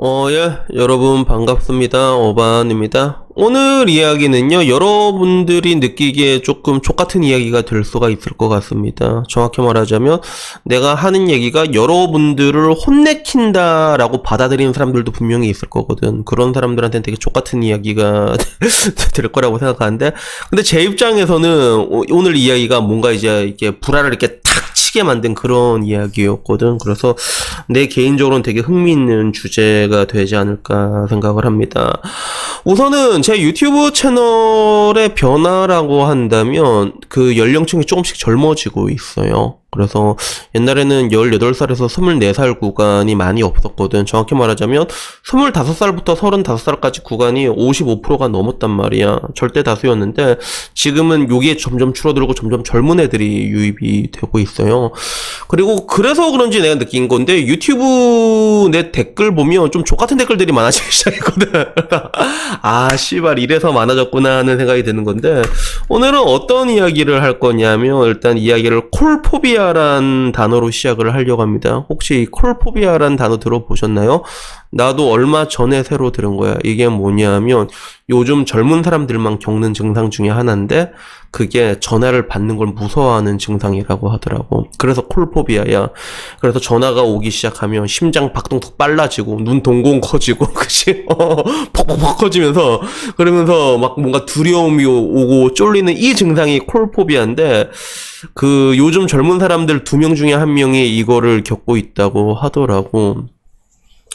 예, 여러분 반갑습니다. 어반입니다. 오늘 이야기는요, 여러분들이 느끼기에 조금 족같은 이야기가 될 수가 있을 것 같습니다. 정확히 말하자면, 내가 하는 얘기가 여러분들을 혼내킨다라고 받아들이는 사람들도 분명히 있을 거거든. 그런 사람들한테는 되게 족같은 이야기가 될 거라고 생각하는데, 근데 제 입장에서는 오늘 이야기가 뭔가 이제 이렇게 불화를 이렇게 탁 치게 만든 그런 이야기였거든. 그래서 내 개인적으로는 되게 흥미있는 주제가 되지 않을까 생각을 합니다. 우선은 제 유튜브 채널의 변화라고 한다면 그 연령층이 조금씩 젊어지고 있어요. 그래서 옛날에는 18살에서 24살 구간이 많이 없었거든. 정확히 말하자면 25살부터 35살까지 구간이 55%가 넘었단 말이야. 절대 다수였는데 지금은 여기에 점점 줄어들고 점점 젊은 애들이 유입이 되고 있어요. 그리고 그래서 그런지 내가 느낀 건데 유튜브 내 댓글 보면 좀 족같은 댓글들이 많아지기 시작했거든. 아 씨발 이래서 많아졌구나 하는 생각이 드는 건데, 오늘은 어떤 이야기를 할 거냐면 일단 이야기를 콜포비아란 단어로 시작을 하려고 합니다. 혹시 콜포비아란 단어 들어보셨나요? 나도 얼마 전에 새로 들은 거야. 이게 뭐냐면 요즘 젊은 사람들만 겪는 증상 중에 하나인데 그게 전화를 받는 걸 무서워하는 증상이라고 하더라고. 그래서 콜포비아야. 그래서 전화가 오기 시작하면 심장 박동폭 빨라지고 눈 동공 커지고 그치? 퍽퍽퍽 커지면서 그러면서 막 뭔가 두려움이 오고 쫄리는 이 증상이 콜포비아인데, 그 요즘 젊은 사람들 2명 중에 1명이 이거를 겪고 있다고 하더라고.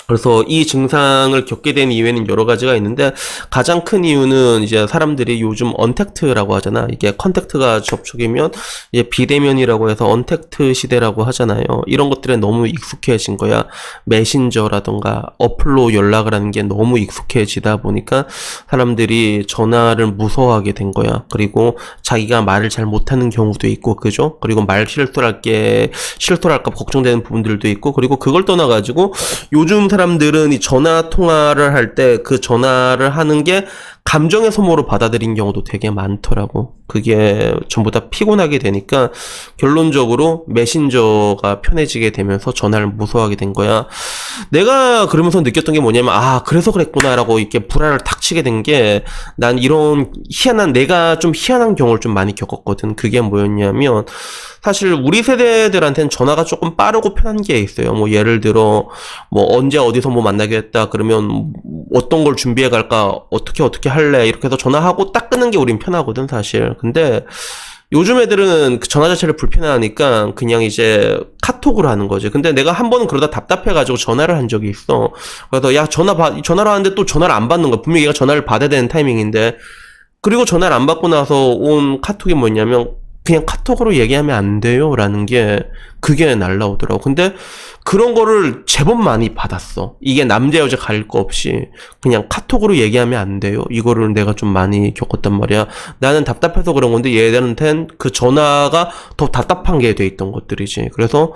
그래서 이 증상을 겪게 된 이유에는 여러 가지가 있는데 가장 큰 이유는 이제 사람들이 요즘 언택트라고 하잖아. 이게 컨택트가 접촉이면 이제 비대면이라고 해서 언택트 시대라고 하잖아요. 이런 것들에 너무 익숙해진 거야. 메신저라던가 어플로 연락을 하는 게 너무 익숙해지다 보니까 사람들이 전화를 무서워하게 된 거야. 그리고 자기가 말을 잘 못하는 경우도 있고, 그죠? 그리고 말 실토할까 걱정되는 부분들도 있고, 그리고 그걸 떠나가지고 요즘 사람들은 이 전화 통화를 할 때 그 전화를 하는 게 감정의 소모로 받아들인 경우도 되게 많더라고. 그게 전부 다 피곤하게 되니까 결론적으로 메신저가 편해지게 되면서 전화를 무서워하게 된 거야. 내가 그러면서 느꼈던 게 뭐냐면, 아 그래서 그랬구나라고 이렇게 불화를 탁 치게 된 게, 난 이런 내가 좀 희한한 경우를 좀 많이 겪었거든. 그게 뭐였냐면, 사실 우리 세대들한테는 전화가 조금 빠르고 편한 게 있어요. 뭐 예를 들어 뭐 언제 어디서 뭐 만나기로 했다 그러면 어떤 걸 준비해 갈까, 어떻게 할래, 이렇게 해서 전화하고 딱 끊는 게 우린 편하거든 사실. 근데 요즘 애들은 그 전화 자체를 불편해하니까 그냥 이제 카톡으로 하는 거지. 근데 내가 한 번은 그러다 답답해가지고 전화를 한 적이 있어. 그래서 야 전화로 하는데 또 전화를 안 받는 거야. 분명히 얘가 전화를 받아야 되는 타이밍인데. 그리고 전화를 안 받고 나서 온 카톡이 뭐냐면, 그냥 카톡으로 얘기하면 안 돼요 라는 게, 그게 날라오더라고. 근데 그런 거를 제법 많이 받았어. 이게 남자 여자 가릴 거 없이 그냥 카톡으로 얘기하면 안 돼요, 이거를 내가 좀 많이 겪었단 말이야. 나는 답답해서 그런 건데 얘들한텐 그 전화가 더 답답한 게 돼 있던 것들이지. 그래서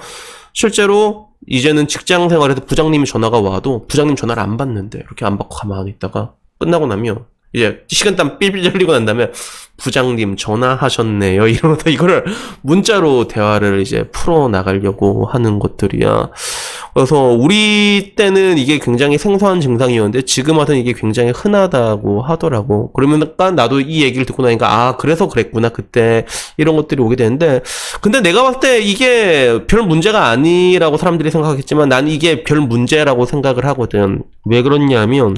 실제로 이제는 직장 생활에서 부장님이 전화가 와도 부장님 전화를 안 받는데, 이렇게 안 받고 가만히 있다가 끝나고 나면 이제 식은땀 삘삘 흘리고 난 다음에 부장님 전화하셨네요 이러면서 이거를 문자로 대화를 이제 풀어 나가려고 하는 것들이야. 그래서 우리 때는 이게 굉장히 생소한 증상이었는데 지금 와서는 이게 굉장히 흔하다고 하더라고. 그러니까 나도 이 얘기를 듣고 나니까 아 그래서 그랬구나 그때, 이런 것들이 오게 되는데, 근데 내가 봤을 때 이게 별 문제가 아니라고 사람들이 생각하겠지만 난 이게 별 문제라고 생각을 하거든. 왜 그렇냐면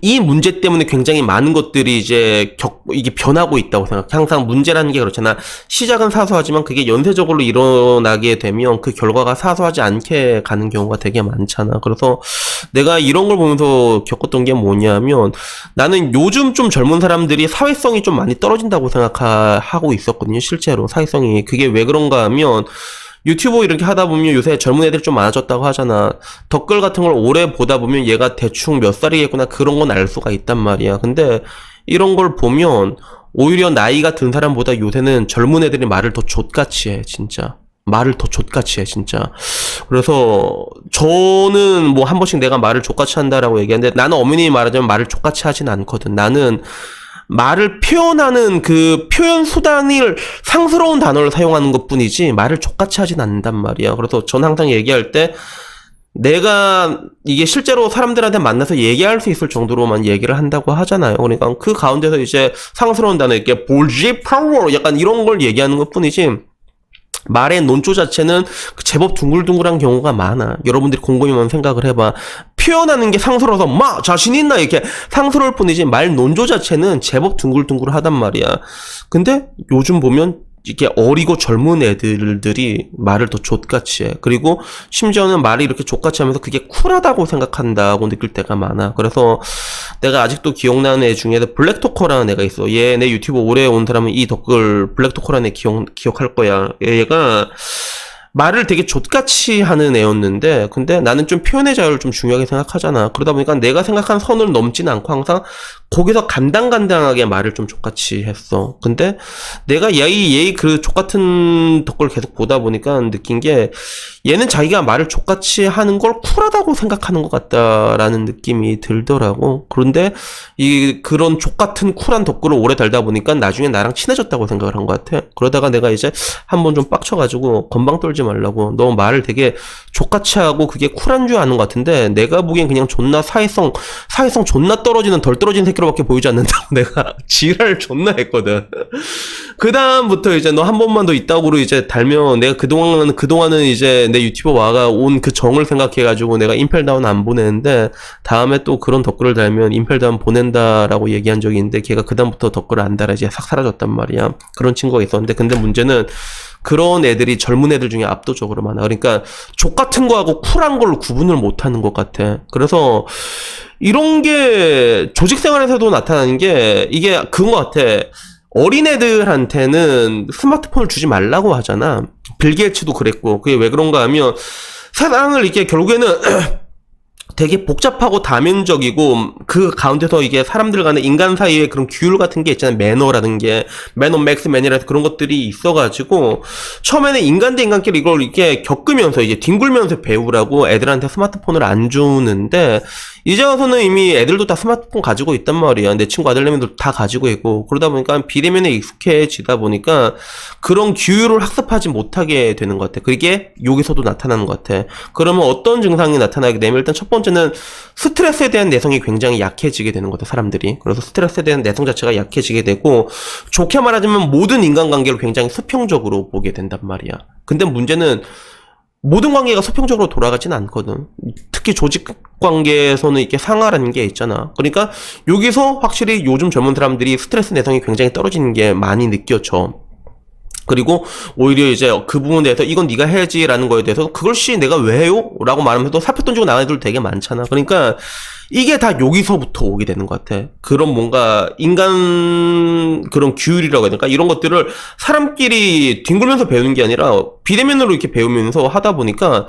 이 문제 때문에 굉장히 많은 것들이 이제 이게 변하고 있다고 생각해. 항상 문제라는 게 그렇잖아. 시작은 사소하지만 그게 연쇄적으로 일어나게 되면 그 결과가 사소하지 않게 가는 경우가 되게 많잖아. 그래서 내가 이런 걸 보면서 겪었던 게 뭐냐면, 나는 요즘 좀 젊은 사람들이 사회성이 좀 많이 떨어진다고 생각하고 있었거든요. 실제로 사회성이. 그게 왜 그런가 하면, 유튜브 이렇게 하다 보면 요새 젊은 애들이 좀 많아졌다고 하잖아. 댓글 같은 걸 오래 보다 보면 얘가 대충 몇 살이겠구나 그런 건 알 수가 있단 말이야. 근데 이런 걸 보면 오히려 나이가 든 사람보다 요새는 젊은 애들이 말을 더 족같이 해, 진짜. 말을 더 족같이 해, 진짜. 그래서 저는 뭐 한 번씩 내가 말을 족같이 한다라고 얘기하는데, 나는 어머님이 말하자면 말을 족같이 하진 않거든. 나는 말을 표현하는 그 표현 수단을 상스러운 단어를 사용하는 것 뿐이지 말을 족같이 하진 않는단 말이야. 그래서 전 항상 얘기할 때 내가 이게 실제로 사람들한테 만나서 얘기할 수 있을 정도로만 얘기를 한다고 하잖아요. 그러니까 그 가운데서 이제 상스러운 단어 이렇게 볼지 파워 약간 이런 걸 얘기하는 것 뿐이지 말의 논조 자체는 제법 둥글둥글한 경우가 많아. 여러분들이 곰곰이만 생각을 해봐. 표현하는 게 상스러워서 마 자신 있나 이렇게 상스러울 뿐이지 말 논조 자체는 제법 둥글둥글하단 말이야. 근데 요즘 보면 이게 어리고 젊은 애들들이 말을 더 족같이 해. 그리고 심지어는 말이 이렇게 족같이 하면서 그게 쿨하다고 생각한다고 느낄 때가 많아. 그래서 내가 아직도 기억나는 애 중에 블랙토커라는 애가 있어. 얘 내 유튜브 오래 온 사람은 이 댓글 블랙토커라는 애 기억할 거야. 얘가 말을 되게 족같이 하는 애였는데 근데 나는 좀 표현의 자유를 좀 중요하게 생각하잖아. 그러다 보니까 내가 생각한 선을 넘지는 않고 항상 거기서 간당간당하게 말을 좀 족같이 했어. 근데 내가 얘의 그 족같은 덕글 계속 보다 보니까 느낀 게 얘는 자기가 말을 족같이 하는 걸 쿨하다고 생각하는 것 같다라는 느낌이 들더라고. 그런데 그런 족같은 쿨한 덕글을 오래 달다 보니까 나중에 나랑 친해졌다고 생각을 한 것 같아. 그러다가 내가 이제 한번 좀 빡쳐가지고 건방 떨지 말라고 너 말을 되게 족같이 하고 그게 쿨한 줄 아는 것 같은데 내가 보기엔 그냥 존나 사회성 존나 떨어지는 덜 떨어진 새끼로밖에 보이지 않는다고 내가 지랄을 존나 했거든. 그 다음부터 이제 너 한 번만 더 있다고로 이제 달면 내가 그동안은 이제 내 유튜버 와가 온 그 정을 생각해가지고 내가 임펠다운 안 보내는데 다음에 또 그런 댓글을 달면 임펠다운 보낸다라고 얘기한 적이 있는데 걔가 그 다음부터 댓글을 안 달아 이제 싹 사라졌단 말이야. 그런 친구가 있었는데 근데 문제는 그런 애들이 젊은 애들 중에 압도적으로 많아. 그러니까 족 같은 거하고 쿨한 걸로 구분을 못하는 것 같아. 그래서 이런 게 조직 생활에서도 나타나는 게 이게 그런 것 같아. 어린애들한테는 스마트폰을 주지 말라고 하잖아. 빌 게이츠도 그랬고. 그게 왜 그런가 하면 세상을 이렇게 결국에는 되게 복잡하고 다면적이고 그 가운데서 이게 사람들 간의 인간 사이의 그런 규율 같은 게 있잖아요. 매너라는 게 매너 맥스 매니라서 그런 것들이 있어가지고 처음에는 인간 대 인간끼리 이걸 이렇게 겪으면서 이제 뒹굴면서 배우라고 애들한테 스마트폰을 안 주는데 이제 와서는 이미 애들도 다 스마트폰 가지고 있단 말이야. 내 친구 아들내미도 다 가지고 있고 그러다 보니까 비대면에 익숙해지다 보니까 그런 규율을 학습하지 못하게 되는 것 같아. 그게 여기서도 나타나는 것 같아. 그러면 어떤 증상이 나타나게 되면 일단 첫 번째는 스트레스에 대한 내성이 굉장히 약해지게 되는 것 같아. 사람들이. 그래서 스트레스에 대한 내성 자체가 약해지게 되고 좋게 말하자면 모든 인간관계를 굉장히 수평적으로 보게 된단 말이야. 근데 문제는 모든 관계가 수평적으로 돌아가진 않거든. 특히 조직 관계에서는 이렇게 상하라는 게 있잖아. 그러니까 여기서 확실히 요즘 젊은 사람들이 스트레스 내성이 굉장히 떨어지는 게 많이 느껴져. 그리고 오히려 이제 그 부분에 대해서 이건 네가 해야지라는 거에 대해서 그걸 내가 왜 해요? 라고 말하면서 또 사표 던지고 나가는 애들 되게 많잖아. 그러니까 이게 다 여기서부터 오게 되는 것 같아. 그런 뭔가 인간 그런 규율이라고 해야 될까? 이런 것들을 사람끼리 뒹굴면서 배우는 게 아니라 비대면으로 이렇게 배우면서 하다 보니까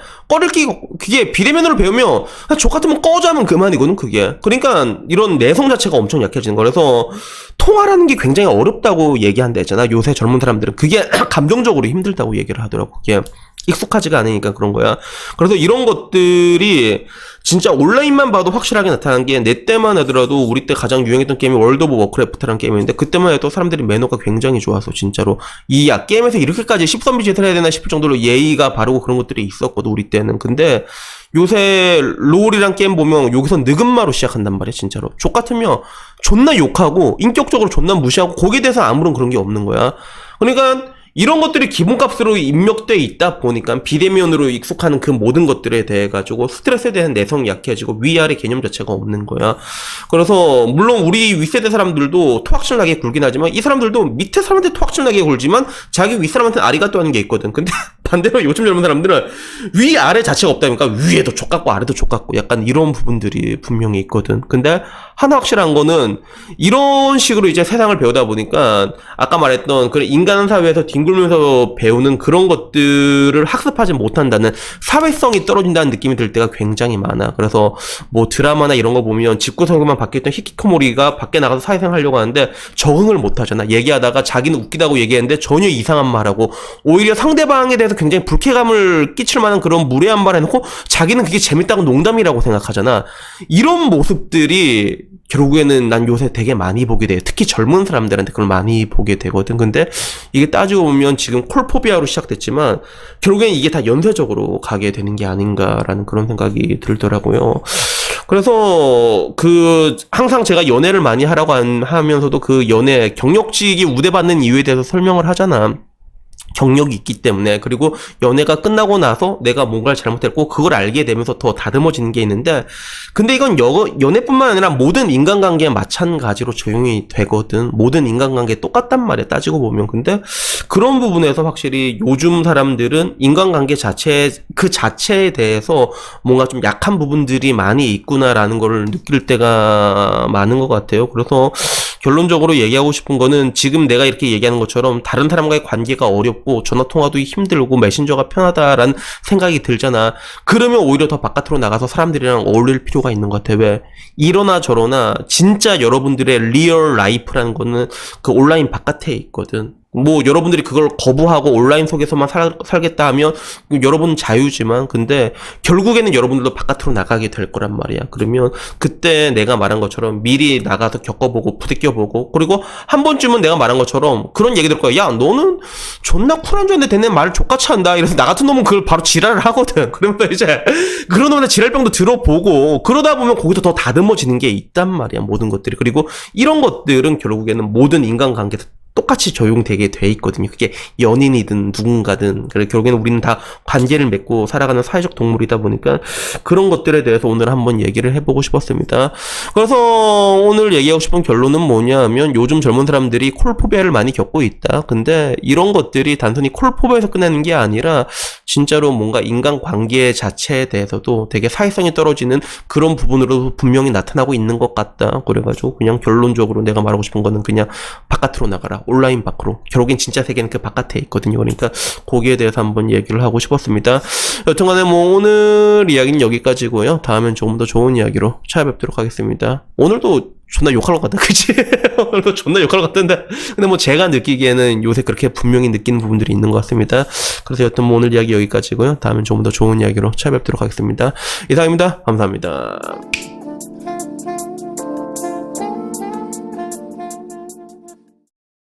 그게 비대면으로 배우면 족 같으면 꺼져 하면 그만이거든 그게. 그러니까 이런 내성 자체가 엄청 약해지는 거야. 그래서 통화라는 게 굉장히 어렵다고 얘기한다 했잖아. 요새 젊은 사람들은 그게 감정적으로 힘들다고 얘기를 하더라고. 그게 익숙하지가 않으니까 그런 거야. 그래서 이런 것들이 진짜 온라인만 봐도 확실하게 나타난 게 내 때만 하더라도 우리 때 가장 유행했던 게임이 월드 오브 워크래프트라는 게임인데 그때만 해도 사람들이 매너가 굉장히 좋아서 진짜로 게임에서 이렇게까지 십선비짓을 해야 되나 싶을 정도로 예의가 바르고 그런 것들이 있었거든 우리 때는. 근데 요새 롤이란 게임 보면 여기서 느금마로 시작한단 말이야 진짜로. 족 같으면 존나 욕하고 인격적으로 존나 무시하고 거기에 대해서 아무런 그런 게 없는 거야. 그러니까 이런 것들이 기본값으로 입력돼 있다 보니까 비대면으로 익숙하는 그 모든 것들에 대해 가지고 스트레스에 대한 내성이 약해지고 위아래 개념 자체가 없는 거야. 그래서 물론 우리 윗세대 사람들도 토악질나게 굴긴 하지만 이 사람들도 밑에 사람한테 토악질나게 굴지만 자기 윗사람한테는 아리가또 하는 게 있거든. 근데 반대로 요즘 젊은 사람들은 위아래 자체가 없다니까 위에도 족같고 아래도 족같고 약간 이런 부분들이 분명히 있거든. 근데 하나 확실한 거는 이런 식으로 이제 세상을 배우다 보니까 아까 말했던 그 인간 사회에서 뒹굴면서 배우는 그런 것들을 학습하지 못한다는 사회성이 떨어진다는 느낌이 들 때가 굉장히 많아. 그래서 뭐 드라마나 이런 거 보면 집구석에만 박혀있던 히키코모리가 밖에 나가서 사회생활 하려고 하는데 적응을 못 하잖아. 얘기하다가 자기는 웃기다고 얘기했는데 전혀 이상한 말하고 오히려 상대방에 대해서 굉장히 불쾌감을 끼칠 만한 그런 무례한 말 해놓고 자기는 그게 재밌다고 농담이라고 생각하잖아. 이런 모습들이 결국에는 난 요새 되게 많이 보게 돼요. 특히 젊은 사람들한테 그걸 많이 보게 되거든. 근데 이게 따지고 보면 지금 콜포비아로 시작됐지만 결국엔 이게 다 연쇄적으로 가게 되는 게 아닌가라는 그런 생각이 들더라고요. 그래서 항상 제가 연애를 많이 하라고 하면서도 그 연애 경력직이 우대받는 이유에 대해서 설명을 하잖아. 경력이 있기 때문에. 그리고 연애가 끝나고 나서 내가 뭔가를 잘못했고 그걸 알게 되면서 더 다듬어지는 게 있는데, 근데 이건 연애뿐만 아니라 모든 인간관계에 마찬가지로 적용이 되거든. 모든 인간관계에 똑같단 말이야, 따지고 보면. 근데 그런 부분에서 확실히 요즘 사람들은 인간관계 그 자체에 대해서 뭔가 좀 약한 부분들이 많이 있구나라는 걸 느낄 때가 많은 것 같아요. 그래서 결론적으로 얘기하고 싶은 거는, 지금 내가 이렇게 얘기하는 것처럼 다른 사람과의 관계가 어렵고 전화통화도 힘들고 메신저가 편하다라는 생각이 들잖아. 그러면 오히려 더 바깥으로 나가서 사람들이랑 어울릴 필요가 있는 것 같아. 왜? 이러나 저러나 진짜 여러분들의 리얼 라이프라는 거는 그 온라인 바깥에 있거든. 뭐 여러분들이 그걸 거부하고 온라인 속에서만 살겠다 하면 여러분은 자유지만, 근데 결국에는 여러분들도 바깥으로 나가게 될 거란 말이야. 그러면 그때 내가 말한 것처럼 미리 나가서 겪어보고 부딪혀보고, 그리고 한 번쯤은 내가 말한 것처럼 그런 얘기 들 거야. 야, 너는 존나 쿨한 줄 알았는데 대내 말 족같이 한다. 이래서 나 같은 놈은 그걸 바로 지랄을 하거든. 그러면 이제 그런 놈의 지랄병도 들어보고, 그러다 보면 거기서 더 다듬어지는 게 있단 말이야, 모든 것들이. 그리고 이런 것들은 결국에는 모든 인간관계에서 똑같이 적용되게 돼 있거든요. 그게 연인이든 누군가든. 그래, 결국에는 우리는 다 관계를 맺고 살아가는 사회적 동물이다 보니까 그런 것들에 대해서 오늘 한번 얘기를 해보고 싶었습니다. 그래서 오늘 얘기하고 싶은 결론은 뭐냐 하면, 요즘 젊은 사람들이 콜포비아를 많이 겪고 있다. 근데 이런 것들이 단순히 콜포비아에서 끝나는 게 아니라 진짜로 뭔가 인간관계 자체에 대해서도 되게 사회성이 떨어지는 그런 부분으로 분명히 나타나고 있는 것 같다. 그래가지고 그냥 결론적으로 내가 말하고 싶은 거는 그냥 바깥으로 나가라. 온라인 밖으로. 결국엔 진짜 세계는 그 바깥에 있거든요. 그러니까 거기에 대해서 한번 얘기를 하고 싶었습니다. 여튼간에 뭐 오늘 이야기는 여기까지고요. 다음엔 조금 더 좋은 이야기로 찾아뵙도록 하겠습니다. 오늘도 존나 욕할 것 같다. 그치? 오늘도 존나 욕할 것 같은데. 근데 뭐 제가 느끼기에는 요새 그렇게 분명히 느끼는 부분들이 있는 것 같습니다. 그래서 여튼 뭐 오늘 이야기 여기까지고요. 다음엔 조금 더 좋은 이야기로 찾아뵙도록 하겠습니다. 이상입니다. 감사합니다.